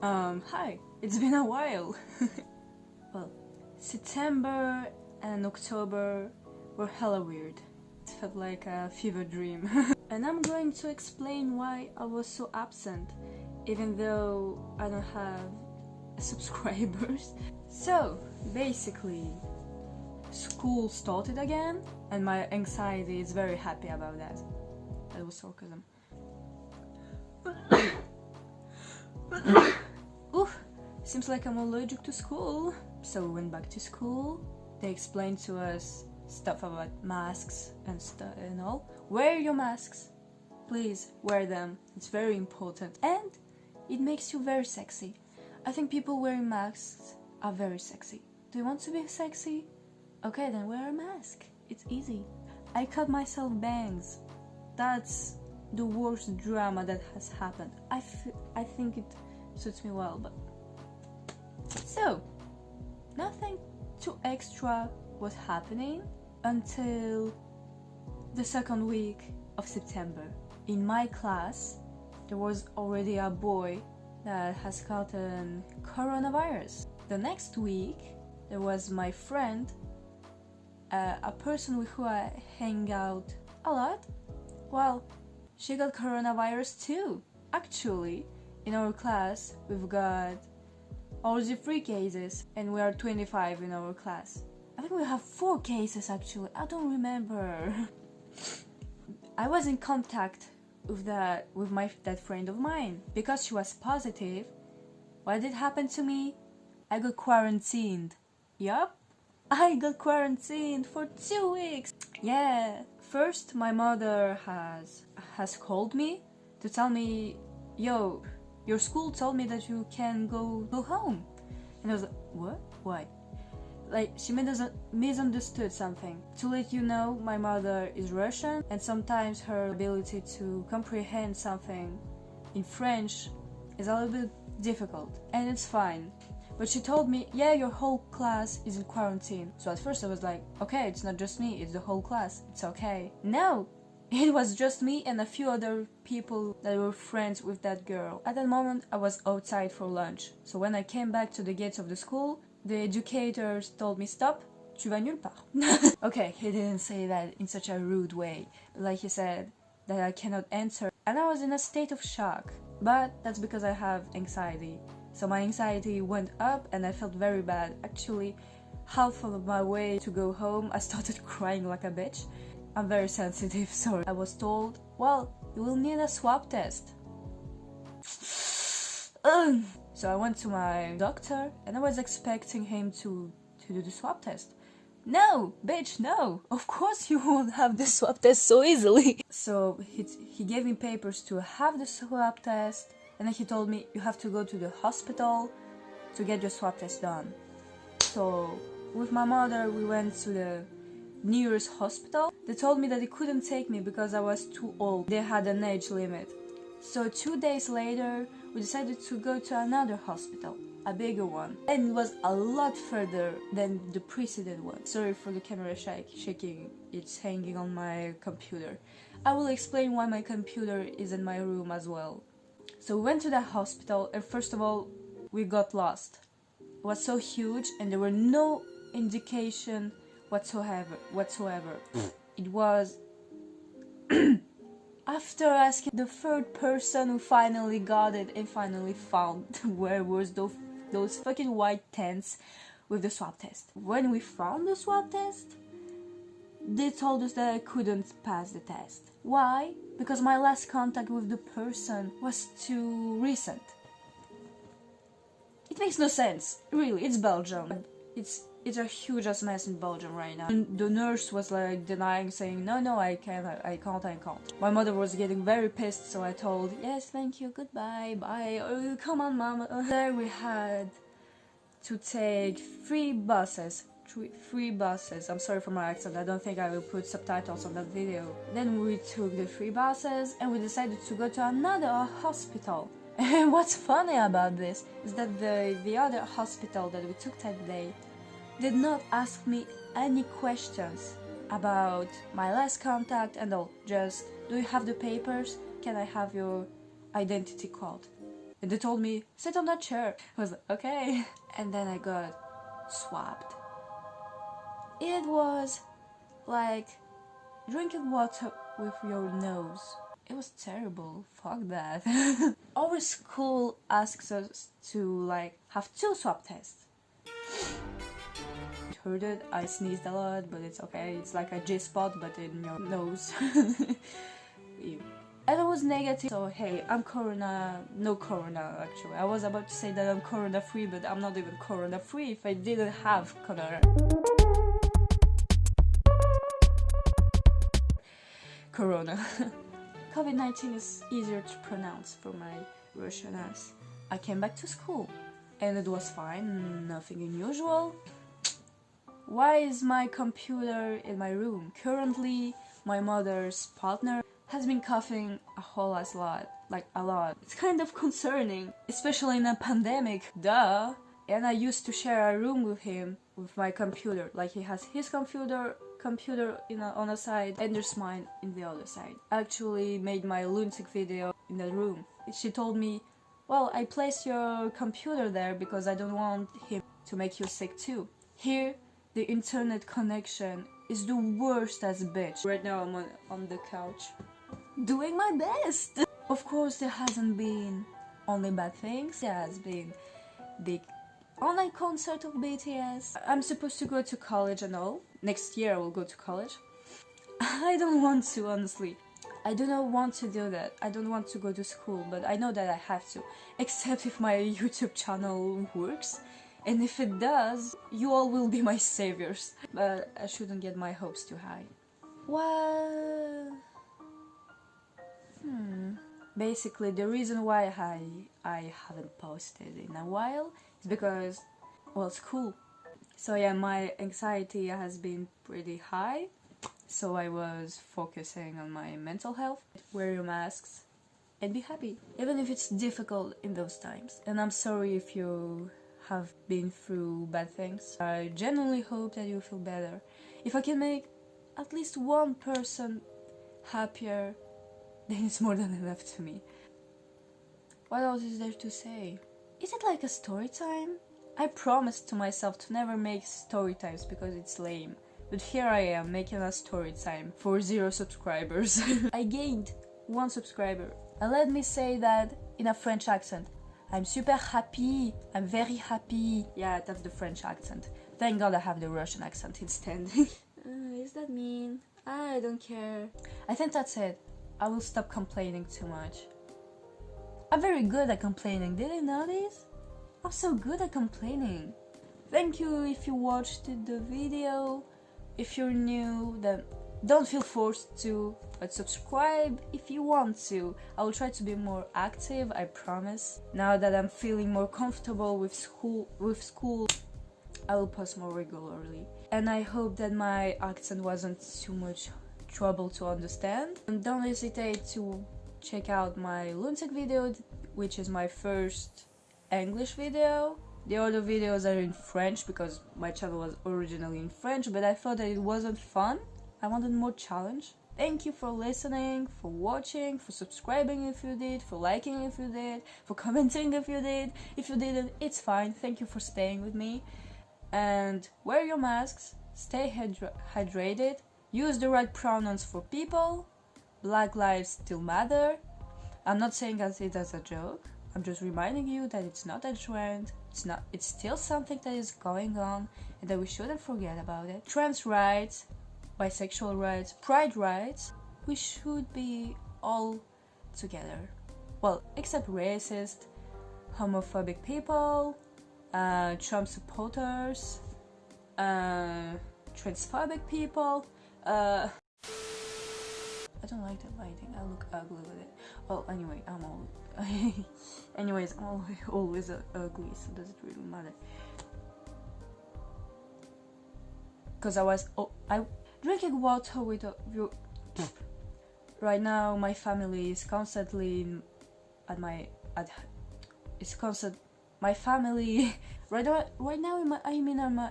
Hi, it's been a while. Well, September and October were hella weird. It felt like a fever dream. And I'm going to explain why I was so absent, even though I don't have subscribers. So, basically, school started again, and my anxiety is very happy about that. That was sarcasm. Oof, seems like I'm allergic to school. So we went back to school. They explained to us stuff about masks and stuff and all. Wear your masks. Please wear them. It's very important. And it makes you very sexy. I think people wearing masks are very sexy. Do you want to be sexy? Okay, then wear a mask. It's easy. I cut myself bangs. That's the worst drama that has happened. I think it suits me well, but... So, nothing too extra was happening until the second week of September. In my class, there was already a boy that has gotten coronavirus. The next week, there was my friend, a person with who I hang out a lot. Well, she got coronavirus too. Actually, in our class, we've got already 3 cases, and we are 25 in our class. I think we have 4 cases actually, I don't remember. I was in contact with that friend of mine. Because she was positive, what did happen to me? I got quarantined. Yup, I got quarantined for 2 weeks. Yeah, first my mother has called me to tell me, yo, your school told me that you can go home. And I was like, what? Why? Like, she misunderstood something. To let you know, my mother is Russian, and sometimes her ability to comprehend something in French is a little bit difficult, and it's fine. But she told me, yeah, your whole class is in quarantine. So at first I was like, okay, it's not just me, it's the whole class, it's okay. No! It was just me and a few other people that were friends with that girl. At that moment, I was outside for lunch. So when I came back to the gates of the school, the educators told me, stop, tu vas nulle part. Okay, he didn't say that in such a rude way. Like he said that I cannot enter. And I was in a state of shock. But that's because I have anxiety. So my anxiety went up and I felt very bad. Actually, half of my way to go home, I started crying like a bitch. I'm very sensitive, sorry. I was told, well, you will need a swab test. So I went to my doctor and I was expecting him to do the swab test. No, bitch, no. Of course you won't have the swab test so easily. So he gave me papers to have the swab test, and then he told me you have to go to the hospital to get your swab test done. So with my mother, we went to the nearest hospital. They told me that they couldn't take me because I was too old. They had an age limit. So 2 days later, we decided to go to another hospital, a bigger one. And it was a lot further than the preceding one. Sorry for the camera shaking, it's hanging on my computer. I will explain why my computer is in my room as well. So we went to that hospital, and first of all, we got lost. It was so huge and there were no indication whatsoever. It was after asking the third person who finally got it and finally found where was those fucking white tents with the swab test. When we found the swab test, they told us that I couldn't pass the test. Why? Because my last contact with the person was too recent. It makes no sense, really. It's Belgium. It's a huge ass mess in Belgium right now. And the nurse was like denying, saying, no, I can't. My mother was getting very pissed, so I told, yes, thank you, goodbye, bye, oh, come on, mama. There we had to take 3 buses. 3 buses. I'm sorry for my accent, I don't think I will put subtitles on that video. Then we took the 3 buses and we decided to go to another hospital. And what's funny about this is that the other hospital that we took that day did not ask me any questions about my last contact and all. Just, do you have the papers? Can I have your identity card? And they told me, sit on that chair. I was like, okay. And then I got swabbed. It was like drinking water with your nose. It was terrible. Fuck that. Our school asks us to like have 2 swab tests. It hurted. I sneezed a lot, but it's okay. It's like a G-spot, but in your nose. Ew. And it was negative, so hey, I'm no corona actually. I was about to say that I'm corona free, but I'm not even corona free if I didn't have corona. COVID-19 is easier to pronounce for my Russian ass. I came back to school and it was fine, nothing unusual. Why is my computer in my room? Currently, my mother's partner has been coughing a whole ass lot, like a lot. It's kind of concerning, especially in a pandemic, duh. And I used to share a room with him with my computer, like he has his computer on a side and there's mine in the other side. I actually made my lunatic video in that room. She told me, well, I placed your computer there because I don't want him to make you sick too. Here, the internet connection is the worst as a bitch. Right now I'm on the couch doing my best. Of course there hasn't been only bad things. There has been big online concert of BTS. I'm supposed to go to college and all. Next year I will go to college. I don't want to, honestly. I do not want to do that. I don't want to go to school, but I know that I have to. Except if my YouTube channel works. And if it does, you all will be my saviors. But I shouldn't get my hopes too high. Well... Basically, the reason why I haven't posted in a while is because, well, school. So yeah, my anxiety has been pretty high. So I was focusing on my mental health. Wear your masks and be happy. Even if it's difficult in those times. And I'm sorry if you have been through bad things. I genuinely hope that you feel better. If I can make at least one person happier, then it's more than enough to me. What else is there to say? Is it like a story time? I promised to myself to never make story times because it's lame. But here I am making a story time for 0 subscribers. I gained 1 subscriber. And let me say that in a French accent. I'm super happy. I'm very happy. Yeah, that's the French accent. Thank God I have the Russian accent instead. Is that mean? I don't care. I think that's it. I will stop complaining too much. I'm very good at complaining. Did you know this? I'm so good at complaining. Thank you if you watched the video. If you're new, then don't feel forced to, but subscribe if you want to. I will try to be more active, I promise. Now that I'm feeling more comfortable with school, I will post more regularly. And I hope that my accent wasn't too much trouble to understand. And don't hesitate to check out my lunatic video, which is my first English video. The other videos are in French because my channel was originally in French, but I thought that it wasn't fun. I wanted more challenge. Thank you for listening, for watching, for subscribing if you did, for liking if you did, for commenting if you did. If you didn't, it's fine. Thank you for staying with me. And wear your masks, stay hydrated, use the right pronouns for people. Black lives still matter. I'm not saying it as a joke. I'm just reminding you that it's not a trend. It's still something that is going on and that we shouldn't forget about it. Trans rights, bisexual rights, pride rights, we should be all together. Well, except racist, homophobic people, Trump supporters, transphobic people. I don't like that lighting. I look ugly with it. Well, anyway, I'm old. Anyways, I'm always ugly, so does it really matter? Because I drinking water with a view. Right now, my family is constantly my family. Right now, I'm in my